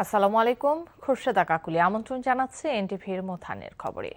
আসসালামু আলাইকুম। খুরশেদা কাকুলি আমন্ত্রণ জানাচ্ছে এনটিভির মোথানের খবরে।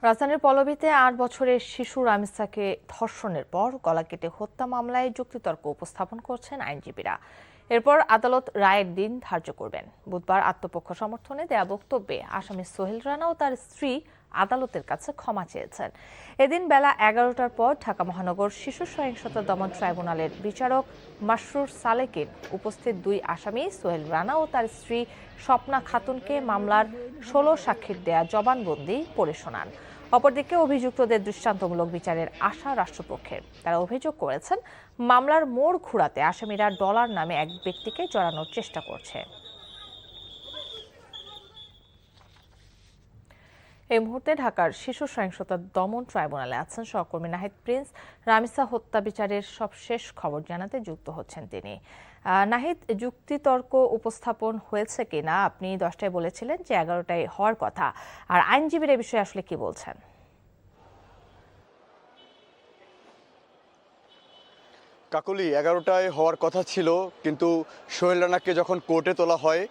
রাজধানীর পল্লবীতে ৮ বছরের শিশু রামিসাকে ধর্ষণের পর গলা কেটে হত্যা মামলায় যুক্তিতর্ক উপস্থাপন করছেন আইনজীবীরা। এরপর আদালত রায়ের দিন ধার্য করবেন। বুধবার আত্মপক্ষ সমর্থনে দেয়া বক্তব্যে আসামি সোহেল রানা ও তার স্ত্রী আদালতের কাছে ক্ষমা চেয়েছেন। এদিন বেলা ১১টার পর ঢাকা মহানগর শিশু সহিংসতা দমন ট্রাইব্যুনালের বিচারক মাসরুর সালেকিন উপস্থিত দুই আসামি সোহেল রানা ও তার স্ত্রী স্বপ্না খাতুনকে মামলার ১৬ সাক্ষীর দেয়া জবানবন্দি পড়ে শোনান। অপরদিকে অভিযুক্তদের দৃষ্টান্তমূলক বিচারের আশা রাষ্ট্রপক্ষের। তারা অভিযোগ করেছেন, মামলার মোড় ঘুরাতে আসামিরা ডলার নামে এক ব্যক্তিকে জড়ানোর চেষ্টা করছে। এই মুহূর্তে ঢাকার শিশু সহিংসতা দমন ট্রাইব্যুনালে আছেন সহকর্মী নাহিদ প্রিন্স। রামিসা হত্যা বিচারের সবশেষ খবর জানাতে যুক্ত হচ্ছেন তিনি। নাহিদ, যুক্তিতর্ক উপস্থাপন হয়েছে কিনা? আপনি 10টায় বলেছিলেন যে 11টায় হওয়ার কথা, আর আইনজীবীর এই বিষয়ে আসলে কি বলছেন? কাকলি, 11টায় হওয়ার কথা ছিল, কিন্তু সোহেল রানাকে যখন কোর্টে তোলা হয়,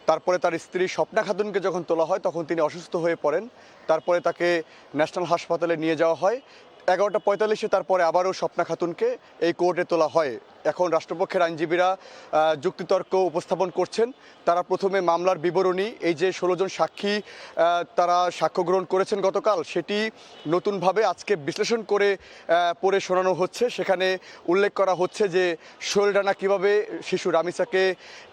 তারপরে তার স্ত্রী স্বপ্না খাতুনকে যখন তোলা হয় তখন তিনি অসুস্থ হয়ে পড়েন। তারপরে তাকে ন্যাশনাল হাসপাতালে নিয়ে যাওয়া হয়। 11টা 45-এ তারপরে আবারও স্বপ্না খাতুনকে এই কোর্টে তোলা হয়। এখন রাষ্ট্রপক্ষের আইনজীবীরা যুক্তিতর্ক উপস্থাপন করছেন। তারা প্রথমে মামলার বিবরণী, এই যে 16 জন সাক্ষী তারা সাক্ষ্য গ্রহণ করেছেন গতকাল, সেটি নতুনভাবে আজকে বিশ্লেষণ করে পড়ে শোনানো হচ্ছে। সেখানে উল্লেখ করা হচ্ছে যে সোহেল রানা কীভাবে শিশু রামিসাকে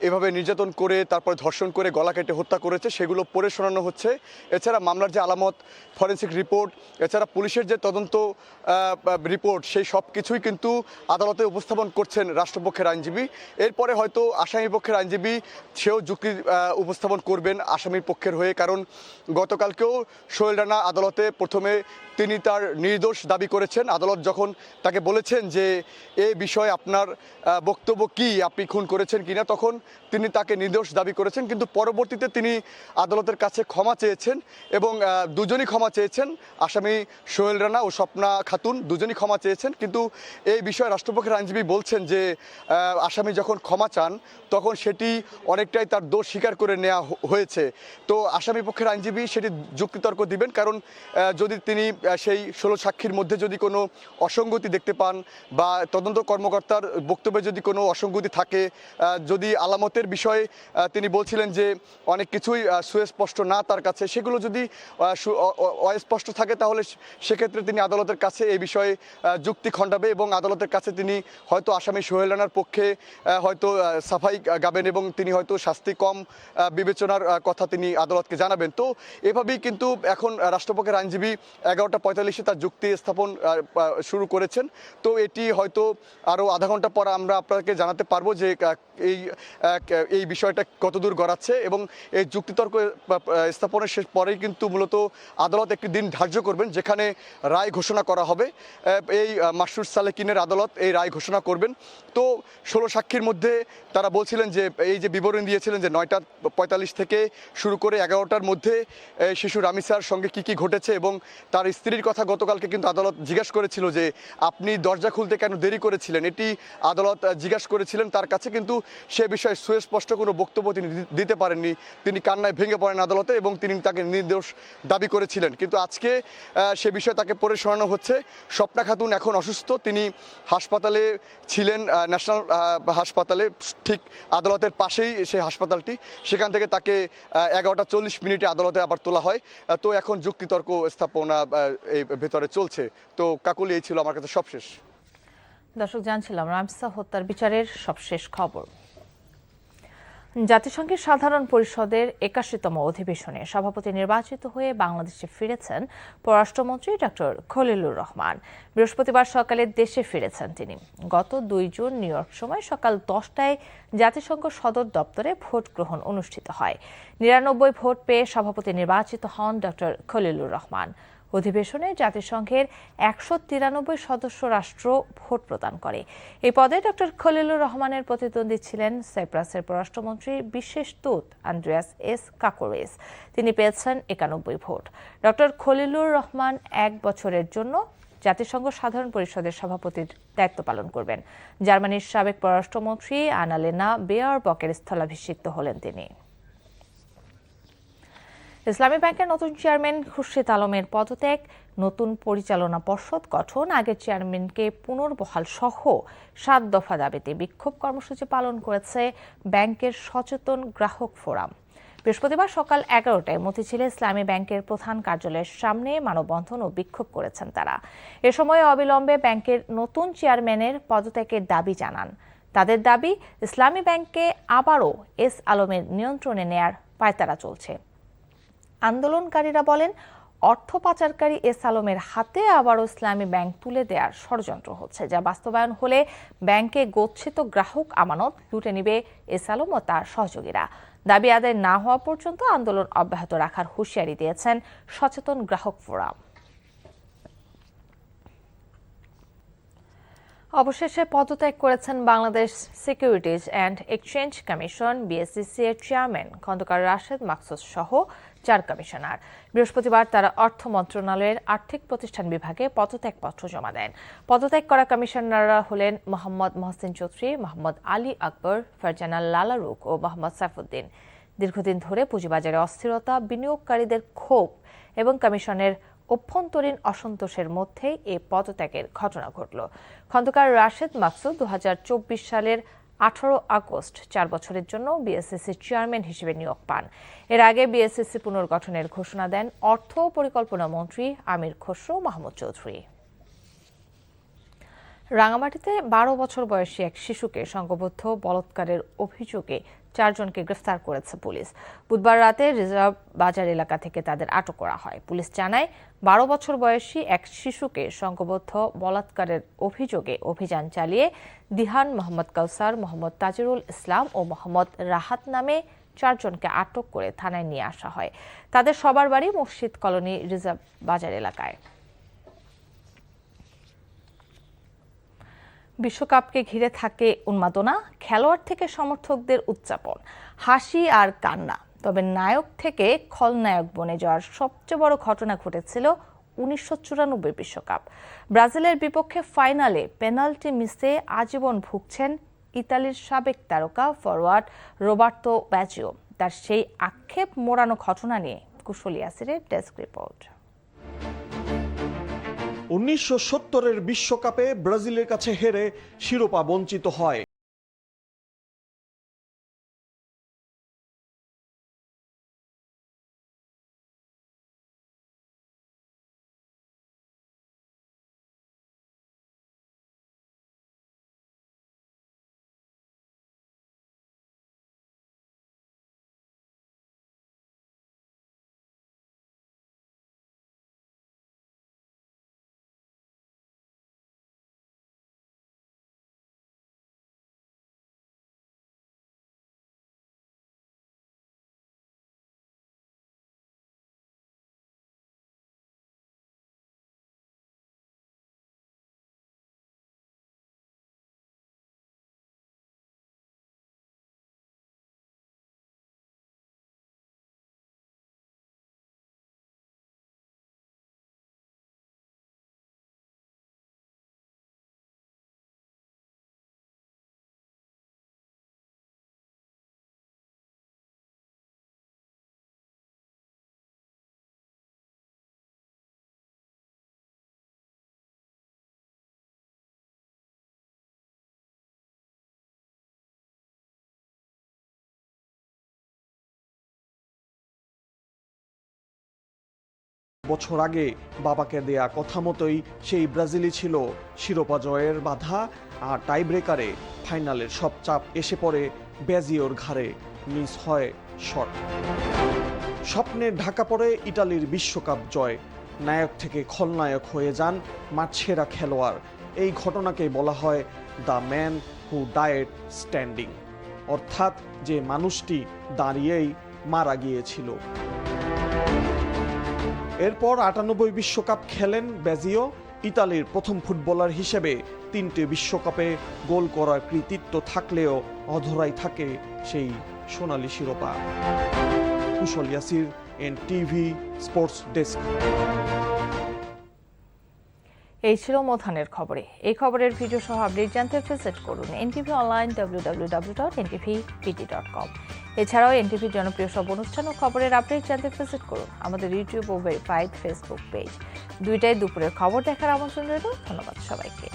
এভাবে নির্যাতন করে তারপর ধর্ষণ করে গলা কেটে হত্যা করেছে, সেগুলো পড়ে শোনানো হচ্ছে। এছাড়া মামলার যে আলামত, ফরেন্সিক রিপোর্ট, এছাড়া পুলিশের যে তদন্ত রিপোর্ট, সেই সব কিছুই কিন্তু আদালতে উপস্থাপন করছেন রাষ্ট্রপক্ষের আইনজীবী। এরপরে হয়তো আসামি পক্ষের আইনজীবী সেও যুক্তি উপস্থাপন করবেন আসামির পক্ষের হয়ে। কারণ গতকালকেও সোহেল রানা আদালতে প্রথমে তিনি তার নির্দোষ দাবি করেছেন। আদালত যখন তাকে বলেছেন যে এই বিষয়ে আপনার বক্তব্য কি, আপনি খুন করেছেন কিনা, তখন তিনি তাকে নির্দোষ দাবি করেছেন। কিন্তু পরবর্তীতে তিনি আদালতের কাছে ক্ষমা চেয়েছেন এবং দুজনই ক্ষমা চেয়েছেন। আসামি সোহেল রানা ও স্বপ্না খাতুন দুজনই ক্ষমা চেয়েছেন। কিন্তু এই বিষয়ে রাষ্ট্রপক্ষের আইনজীবী বলছেন যে আসামি যখন ক্ষমা চান তখন সেটি অনেকটাই তার দোষ স্বীকার করে নেওয়া হয়েছে। তো আসামি পক্ষের আইনজীবী সেটি যুক্তিতর্ক দিবেন। কারণ যদি তিনি সেই 16 সাক্ষীর মধ্যে যদি কোনো অসঙ্গতি দেখতে পান বা তদন্ত কর্মকর্তার বক্তব্যে যদি কোনো অসঙ্গতি থাকে, যদি আলামতের বিষয়ে তিনি বলছিলেন যে অনেক কিছুই সুস্পষ্ট না তার কাছে, সেগুলো যদি অস্পষ্ট থাকে তাহলে সেক্ষেত্রে তিনি আদালতের কাছে এই বিষয়ে যুক্তি খণ্ডাবে এবং আদালতের কাছে তিনি হয়তো আসামি সোহেল রানার পক্ষে হয়তো সাফাই গাবেন এবং তিনি হয়তো শাস্তি কম বিবেচনার কথা তিনি আদালতকে জানাবেন। তো এভাবেই কিন্তু এখন রাষ্ট্রপক্ষের আইনজীবী 11টা 45-এ তার যুক্তি স্থাপন শুরু করেছেন। তো এটি হয়তো আরও আধা ঘন্টা পর আমরা আপনাকে জানাতে পারবো যে এই বিষয়টা কতদূর গড়াচ্ছে। এবং এই যুক্তিতর্ক স্থাপনের শেষ পরেই কিন্তু মূলত আদালত একটি দিন ধার্য করবেন যেখানে রায় ঘোষণা করা হবে। এই মাসরুর সালেকিনের আদালত এই রায় ঘোষণা করবেন। তো 16 সাক্ষীর মধ্যে তারা বলছিলেন যে এই যে বিবরণ দিয়েছিলেন যে 9টা 45 থেকে শুরু করে 11টার মধ্যে শিশু রামিসার সঙ্গে কি কি ঘটেছে এবং তার স্ত্রীর কথা গতকালকে কিন্তু আদালত জিজ্ঞাসা করেছিল যে আপনি দরজা খুলতে কেন দেরি করেছিলেন, এটি আদালত জিজ্ঞাসা করেছিলেন তার কাছে। কিন্তু সে বিষয়ে সুস্পষ্ট কোনো বক্তব্য তিনি দিতে পারেননি। তিনি কান্নায় ভেঙে পড়েন আদালতে এবং তিনি তাকে নির্দোষ দাবি করেছিলেন। কিন্তু আজকে সে বিষয়ে তাকে পড়ে শোনানো হচ্ছে। স্বপ্না খাতুন এখন অসুস্থ, তিনি হাসপাতালে ছিলেন, ন্যাশনাল হাসপাতালে, ঠিক আদালতের পাশেই সেই হাসপাতালটি। সেখান থেকে তাকে 11টা 40 আদালতে আবার তোলা হয়। তো এখন যুক্তিতর্ক স্থাপনা এই ভেতরে চলছে। তো কাকুলি, এই ছিল আমার কাছে সবশেষ। দর্শক, জানছিলাম রামিসা হত্যার বিচারের সবশেষ খবর। জাতিসংঘের সাধারণ পরিষদের 81তম অধিবেশনে সভাপতি নির্বাচিত হয়ে বাংলাদেশে ফিরেছেন পররাষ্ট্রমন্ত্রী ডক্টর খলিলুর রহমান। বৃহস্পতিবার সকালে দেশে ফিরেছেন তিনি। গত 2 জুন নিউ ইয়র্ক সময় সকাল 10টায় জাতিসংঘ সদর দপ্তরে ভোট গ্রহণ অনুষ্ঠিত হয়। 99 ভোট পেয়ে সভাপতি নির্বাচিত হন ডক্টর খলিলুর রহমান। অধিবেশনে জাতিসংঘের 193 সদস্য রাষ্ট্র ভোট প্রদান করে। এই পদে ডক্টর খলিলুর রহমানের প্রতিদ্বন্দ্বী ছিলেন সাইপ্রাসের পররাষ্ট্রমন্ত্রী বিশেষ দূত আন্দ্রেয়াস এস কাকোরেস। তিনি পেয়েছেন 91 ভোট। ডক্টর খলিলুর রহমান 1 বছরের জন্য জাতিসংঘ সাধারণ পরিষদের সভাপতির দায়িত্ব পালন করবেন। জার্মানির সাবেক পররাষ্ট্রমন্ত্রী আনালেনা বেয়ারবকের স্থলাভিষিক্ত হলেন তিনি। ইসলামী ব্যাংকের নতুন চেয়ারম্যান খুরশিদ আলমের পদত্যাগ, নতুন পরিচালনা পর্ষদ গঠন, আগের চেয়ারম্যানকে পুনর্বহাল সহ 7 দফা দাবিতে বিক্ষোভ কর্মসূচি পালন করেছে ব্যাংকের সচেতন গ্রাহক ফোরাম। বৃহস্পতিবার সকাল 11টায় মতিঝিলে ইসলামী ব্যাংকের প্রধান কার্যালয়ের সামনে মানববন্ধন ও বিক্ষোভ করেছেন তারা। এ সময় অবিলম্বে ব্যাংকের নতুন চেয়ারম্যানের পদত্যাগের দাবি জানান। তাদের দাবি, ইসলামী ব্যাংককে আবারও এস আলমের নিয়ন্ত্রণে নেয়ার পায়তারা চলছে। আন্দোলনকারীরা বলেন, অর্থ পাচারকারী এস আলমের হাতে আবারও ইসলামী ব্যাংক তুলে দেওয়ার ষড়যন্ত্র হচ্ছে, যা বাস্তবায়ন হলে ব্যাংকে গচ্ছিত গ্রাহক আমানত লুটে নিবে এস আলম ও তার সহযোগীরা। দাবি আদায় না হওয়া পর্যন্ত আন্দোলন অব্যাহত রাখার হুঁশিয়ারি দিয়েছেন সচেতন গ্রাহক ফোরাম। অবশেষে পদত্যাগ করেছেন Bangladesh securities and exchange commission BSEC এর চেয়ারম্যান খন্দকার রাশেদ মাকসুদ সহ 4 কমিশনার। বৃহস্পতিবার তারা অর্থ মন্ত্রণালয়ের আর্থিক প্রতিষ্ঠান বিভাগে পদত্যাগপত্র জমা দেন। পদত্যাগ করা কমিশনাররা হলেন মোহাম্মদ মহসিন চৌধুরী, মোহাম্মদ আলী আকবর, ফারজানা লালারুক ও মোহাম্মদ সাইফুদ্দিন। দীর্ঘদিন ধরে পুঁজিবাজারে অস্থিরতা, বিনিয়োগকারীদের ক্ষোভ এবং কমিশনের অভ্যন্তরীণ অসন্তোষের মধ্যেই এ পদত্যাগের ঘটনা ঘটল। খন্দকার রাশেদ মাকসুদ 2024 সালের 18 আগস্ট 4 বছরের জন্য বিএসইসির চেয়ারম্যান হিসেবে নিয়োগ পান। এর আগে বিএসইসি পুনর্গঠনের ঘোষণা দেন অর্থ ও পরিকল্পনা মন্ত্রী আমির খসরু মাহমুদ চৌধুরী। রাঙামাটিতে 12 বছর বয়সী এক শিশুকে সংঘবদ্ধ বলাৎকারের অভিযোগে 4 জনকে গ্রেফতার করেছে পুলিশ। বুধবার রাতে রিজার্ভ বাজার এলাকা থেকে তাদের আটক করা হয়। পুলিশ জানায়, 12 বছর বয়সী এক শিশুকে সংঘবদ্ধ বলাৎকারের অভিযোগে অভিযান চালিয়ে দিহান, মোহাম্মদ কাউসার, মোহাম্মদ তাজিরুল ইসলাম ও মোহাম্মদ রাহাত নামে 4 জনকে আটক করে থানায় নিয়ে আসা হয়। তাদের সবার বাড়ি মসজিদ কলোনি রিজার্ভ বাজার এলাকায়। বিশ্বকাপকে ঘিরে থাকে উন্মাদনা, খেলোয়াড় থেকে সমর্থকদের উদযাপন, হাসি আর কান্না। তবে নায়ক থেকে খলনায়ক বনে যাওয়ার সবচেয়ে বড় ঘটনা ঘটেছিল 1994 বিশ্বকাপ। ব্রাজিলের বিপক্ষে ফাইনালে পেনাল্টি মিসে আজীবন ভুগছেন ইতালির সাবেক তারকা ফরওয়ার্ড রোবার্তো ব্যাজিও। তার সেই আক্ষেপ মোড়ানো ঘটনা নিয়ে কুশলী আসিরের ডেস্ক রিপোর্ট। 1970-এর বিশ্বকাপে ব্রাজিলের কাছে হেরে শিরোপা বঞ্চিত হয়। বছর আগে বাবাকে দেয়া কথা মতোই সেই ব্রাজিলই ছিল শিরোপা জয়ের বাধা, আর টাইব্রেকারে ফাইনালের সব চাপ এসে পড়ে ব্যাজিওর ঘাড়ে। মিস হয় শট। স্বপ্নে ঢাকা পড়ে ইতালির বিশ্বকাপ জয়। নায়ক থেকে খলনায়ক হয়ে যান মাঠসেরা খেলোয়াড়। এই ঘটনাকে বলা হয় the man who died standing, অর্থাৎ যে মানুষটি দাঁড়িয়েই মারা গিয়েছিল। এরপর 98 বিশ্বকাপ খেলেন ব্যাজিও। ইতালির প্রথম ফুটবলার হিসেবে 3টে বিশ্বকাপে গোল করার কৃতিত্ব থাকলেও অধরাই থাকে সেই সোনালী শিরোপা। কুশলী আসির, NTV স্পোর্টস ডেস্ক। এই ছিল মধ্যাহ্নের খবরে। এই খবরের ভিডিও সহ আপডেট জানতে ভিজিট করুন এনটিভি অনলাইন www.ntvpt.com। এছাড়াও এনটিভির জনপ্রিয় সব অনুষ্ঠান ও খবরের আপডেট জানতে ভিজিট করুন আমাদের ইউটিউব ও ভেরিফাইড ফেসবুক পেজ। দুইটাই দুপুরের খবর দেখার আমন্ত্রণ রইল। ধন্যবাদ সবাইকে।